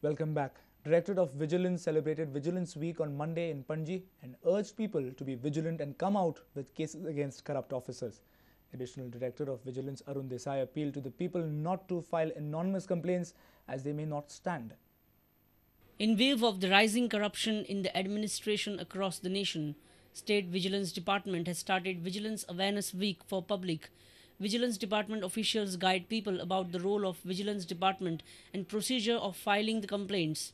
Welcome back. Directorate of Vigilance celebrated Vigilance Week on Monday in Panji and urged people to be vigilant and come out with cases against corrupt officers. Additional Director of Vigilance Arun Desai appealed to the people not to file anonymous complaints as they may not stand. In view of the rising corruption in the administration across the nation, State Vigilance Department has started Vigilance Awareness Week for public. Vigilance Department officials guide people about the role of Vigilance Department and procedure of filing the complaints.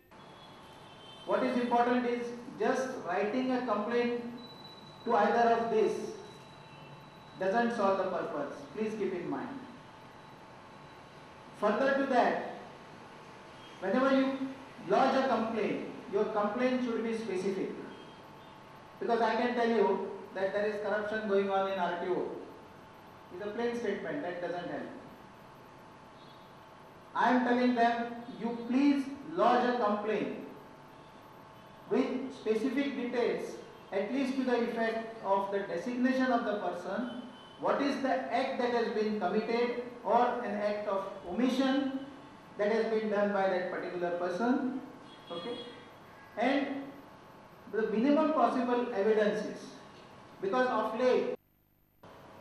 What is important is just writing a complaint to either of this doesn't solve the purpose. Please keep in mind. Further to that, whenever you lodge a complaint, your complaint should be specific. Because I can tell you that there is corruption going on in RTO. It's a plain statement, that doesn't help. I am telling them, you please lodge a complaint with specific details, at least to the effect of the designation of the person, what is the act that has been committed or an act of omission that has been done by that particular person, okay, and the minimum possible evidences, because of late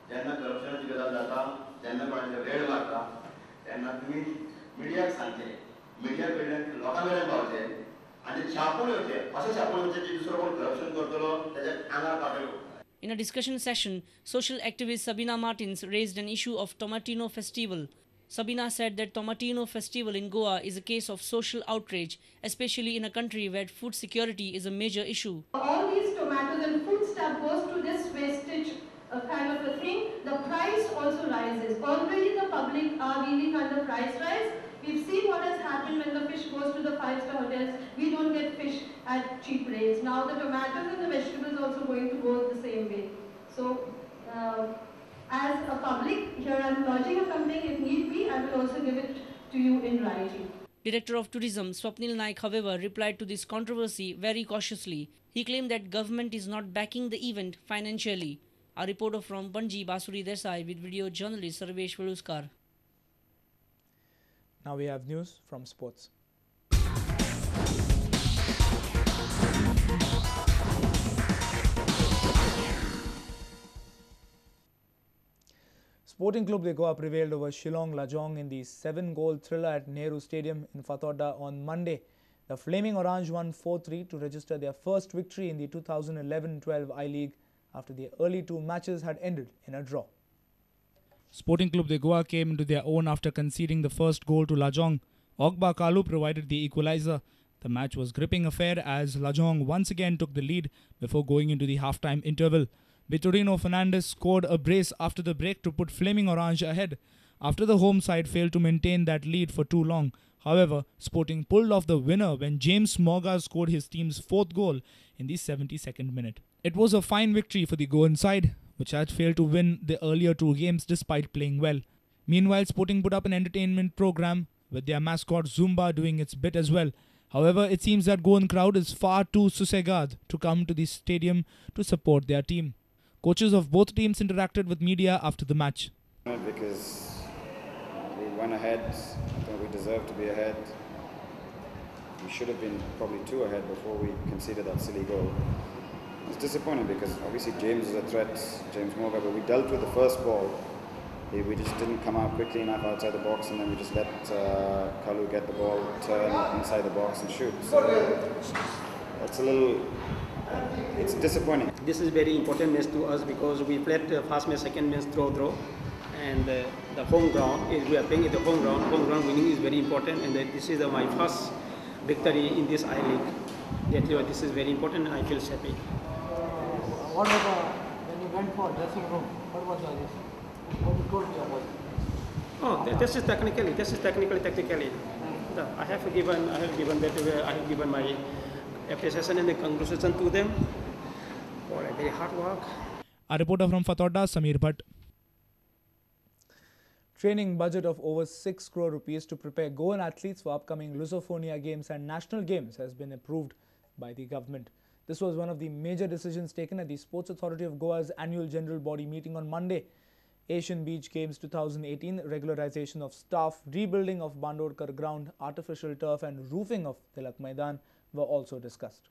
ज्यांना करप्शनाची गरज जाता ज्यांना कोणाचे red मारता त्यांना तुम्ही मीडियाक सांगचे मीडिया कडल्यान लोकां मेरेन पावचे आनी छापून येवचे अशें छापून येवचे की दुसरो कोण करप्शन करतलो त्याच्या आंगार पातळो. In a discussion session, social activist Sabina Martins raised an issue of Tomatino Festival. Sabina said that Tomatino Festival in Goa is a case of social outrage, especially in a country where food security is a major issue. All these tomatoes and food stuff goes to this wastage kind of a thing. The price also rises. Already the public are reeling under price rise. We've seen what has happened when the fish goes to the five-star hotels. We don't get fish at cheap rates. Now the tomatoes and the vegetables also going to go the same way. So, as a public, here I'm lodging a complaint. If need be, I will also give it to you in writing. Director of Tourism Swapnil Naik, however, replied to this controversy very cautiously. He claimed that government is not backing the event financially. A reporter from Panji, Basuri Desai, with video journalist Sarvesh Veluskar. Now we have news from sports. Sporting Club de Goa prevailed over Shillong Lajong in the 7-goal thriller at Nehru Stadium in Fatorda on Monday. The Flaming Orange won 4-3 to register their first victory in the 2011-12 I-League after the early two matches had ended in a draw. Sporting Club de Goa came into their own after conceding the first goal to Lajong. Ogba Kalu provided the equalizer. The match was gripping affair as Lajong once again took the lead before going into the half-time interval. Vitorino Fernandes scored a brace after the break to put Flaming Orange ahead, after the home side failed to maintain that lead for too long. However, Sporting pulled off the winner when James Morga scored his team's fourth goal in the 72nd minute. It was a fine victory for the Goan side, which had failed to win the earlier two games despite playing well. Meanwhile, Sporting put up an entertainment program with their mascot Zumba doing its bit as well. However, it seems that Goan crowd is far too susegad to come to the stadium to support their team. Coaches of both teams interacted with media after the match. Because we went ahead, I think we deserved to be ahead. We should have been probably two ahead before we conceded that silly goal. It's disappointing because obviously James is a threat, James Morgan, but we dealt with the first ball. We just didn't come out quickly enough outside the box, and then we just let Kalu get the ball, turn inside the box and shoot. So that's a little, it's disappointing. This is very important match to us because we played the first match, second match draw, and the home ground, we are playing at the home ground winning is very important, and this is my first victory in this I-League. This is very important and I feel happy. What was when you went for dressing room? What was this? What you told me about? Oh, this is technically. I have given my appreciation and the congratulations to them for a very hard work. A reporter from Fatorda, Samir Bhatt. Training budget of over 6 crore rupees to prepare Goan athletes for upcoming Lusophonia Games and National Games has been approved by the government. This was one of the major decisions taken at the Sports Authority of Goa's annual general body meeting on Monday. Asian Beach Games 2018, regularization of staff, rebuilding of Bandodkar ground, artificial turf and roofing of Tilak Maidan were also discussed.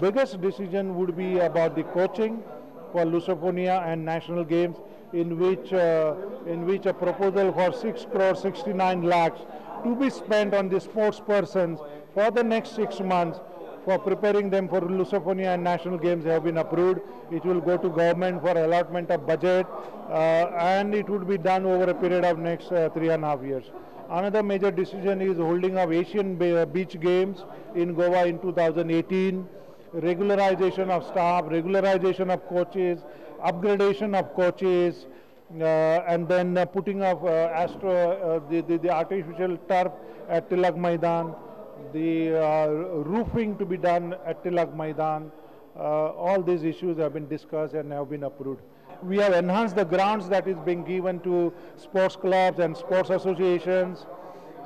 Biggest decision would be about the coaching for Lusophobia and national games, in which a proposal for 6 crore 69 lakhs to be spent on the sports persons for the next 6 months for preparing them for Lusophobia and national games have been approved. It will go to government for allotment of budget and it would be done over a period of next 3.5 years. Another major decision is holding of Asian Beach Games in Goa in 2018, regularization of staff, regularization of coaches, upgradation of coaches, and then putting of the artificial turf at Tilak Maidan, the roofing to be done at Tilak Maidan. All these issues have been discussed and have been approved. We have enhanced the grants that is being given to sports clubs and sports associations.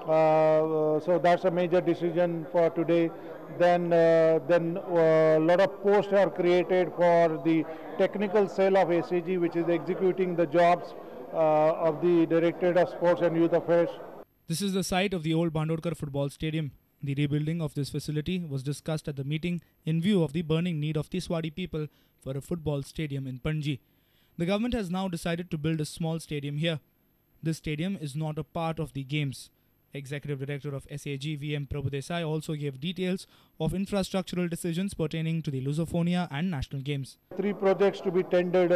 So that's a major decision for today. Then a lot of posts are created for the technical cell of SAG, which is executing the jobs of the Directorate of Sports and Youth Affairs. This is the site of the old Bandodkar football stadium. The rebuilding of this facility was discussed at the meeting in view of the burning need of Tiswadi people for a football stadium in Panji. The government has now decided to build a small stadium here. This stadium is not a part of the games. Executive Director of SAG VM Prabhu also gave details of infrastructural decisions pertaining to the Lusophobia and national games. 3 projects to be tendered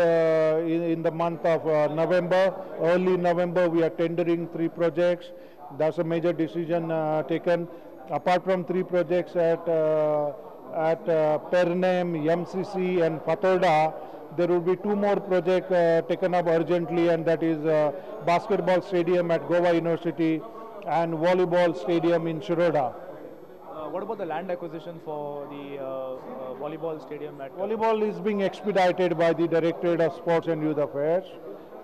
in the month of November. Early November we are tendering 3 projects. That's a major decision taken. Apart from 3 projects at Pernem, MCC and Patoda, there will be 2 more projects taken up urgently, and that is basketball stadium at Goa University and volleyball stadium in Shiroda. What about the land acquisition for the volleyball stadium at... Volleyball is being expedited by the Directorate of Sports and Youth Affairs.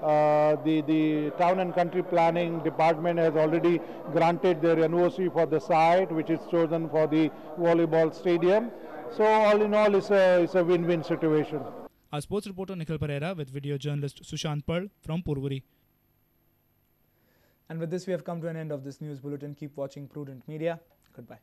The Town and Country Planning Department has already granted their NOC for the site, which is chosen for the volleyball stadium. So all in all, it's a win-win situation. Our sports reporter Nikhil Pereira with video journalist Sushant Pearl from Purvuri. And with this, we have come to an end of this news bulletin. Keep watching Prudent Media. Goodbye.